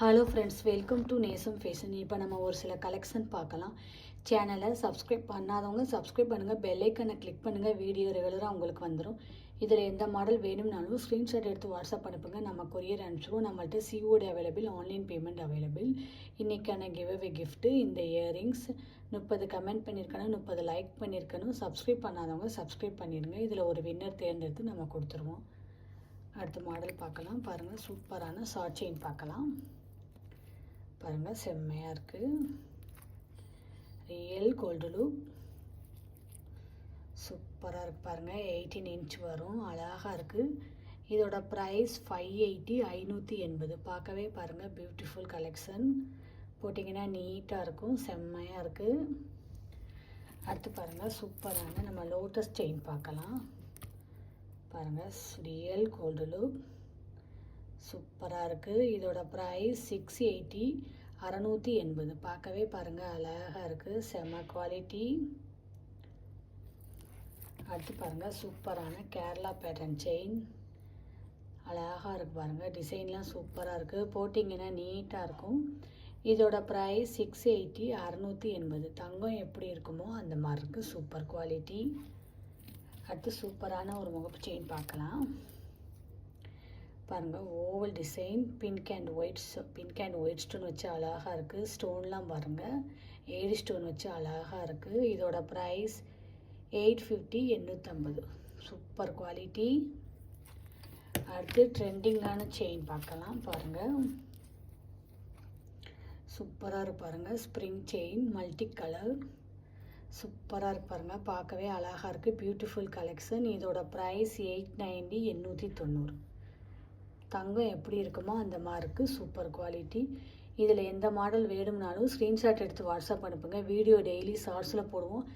Hello friends, welcome to நேசம் fashion. இப்போ நம்ம ஒரு சில கலெக்ஷன் பார்க்கலாம். சேனலை சப்ஸ்கிரைப் பண்ணாதவங்க சப்ஸ்கிரைப் பண்ணுங்கள், பெல்லைக்கனை கிளிக் பண்ணுங்கள். வீடியோ ரெகுலராக உங்களுக்கு வந்துடும். இதில் எந்த மாடல் வேணும்னாலும் ஸ்க்ரீன்ஷாட் எடுத்து வாட்ஸ்அப் அனுப்புங்க, நம்ம கொரியர் அனுப்பிச்சிடுவோம். நம்மள்ட்ட COD available, online payment available. இன்றைக்கான கிவ்அவே கிஃப்ட்டு இந்த இயரிங்ஸ். 30 கமெண்ட் பண்ணியிருக்கணும், 30 லைக் பண்ணியிருக்கணும். சப்ஸ்கிரைப் பண்ணாதவங்க சப்ஸ்கிரைப் பண்ணிடுங்க. இதில் ஒரு வின்னர் தேர்ந்தெடுத்து நம்ம கொடுத்துருவோம். அடுத்த மாடல் பார்க்கலாம். பாருங்கள், சூப்பரான ஷார்ட் செயின் பார்க்கலாம். பாருங்கள், செம்மையாக இருக்குது. ரியல் கோல்டு லுக் சூப்பராக இருக்குது. பாருங்கள், 18 இன்ச் வரும், அழகாக இருக்குது. இதோட ப்ரைஸ் 580, 580. பார்க்கவே பாருங்கள், பியூட்டிஃபுல் கலெக்ஷன். போட்டிங்கன்னா நீட்டாக இருக்கும், செம்மையாக இருக்குது. அடுத்து பாருங்கள், சூப்பரான நம்ம லோட்டஸ் செயின் பார்க்கலாம். பாருங்கள், ரியல் கோல்டு லுக் சூப்பராக இருக்குது. இதோட ப்ரைஸ் 680, 680. பார்க்கவே பாருங்கள், அழகாக இருக்குது, செம்ம குவாலிட்டி. அடுத்து பாருங்கள், சூப்பரான கேரளா பேட்டர்ன் செயின், அழகாக இருக்குது. பாருங்கள், டிசைன்லாம் சூப்பராக இருக்குது, போட்டிங்கன்னா நீட்டாக இருக்கும். இதோட ப்ரைஸ் 680, 680. தங்கம் எப்படி இருக்குமோ அந்த மாதிரி இருக்குது, சூப்பர் குவாலிட்டி. அடுத்து சூப்பரான ஒரு முகப்பு செயின் பார்க்கலாம். பாருங்கள், oval design, pink and white stone வச்சு அழகாக இருக்குது. ஸ்டோன்லாம் பாருங்கள், 7 ஸ்டோன் வச்சு அழகாக இருக்குது. இதோட ப்ரைஸ் 850, 850. Super quality. அடுத்து ட்ரெண்டிங்கான செயின் பார்க்கலாம். பாருங்கள், சூப்பராக இருக்கு. பாருங்கள், ஸ்ப்ரிங் செயின், மல்டி கலர், சூப்பராக இருக்கு. பாருங்கள், பார்க்கவே அழகாக இருக்குது, பியூட்டிஃபுல் கலெக்ஷன். இதோட ப்ரைஸ் 890, 890. தங்கம் எப்படி இருக்குமோ அந்த மாதிரி இருக்குது, சூப்பர் குவாலிட்டி. இதில் எந்த மாடல் வேணும்னாலும் ஸ்க்ரீன்ஷாட் எடுத்து வாட்ஸ்அப் அனுப்புங்க. வீடியோ டெய்லி ஷார்ட்ஸில் போடுவோம்,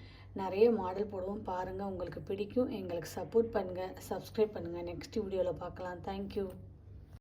நிறைய மாடல் போடுவோம். பாருங்கள், உங்களுக்கு பிடிக்கும். எங்களுக்கு சப்போர்ட் பண்ணுங்கள், சப்ஸ்கிரைப் பண்ணுங்கள். நெக்ஸ்ட் வீடியோவில் பார்க்கலாம். தேங்க்யூ.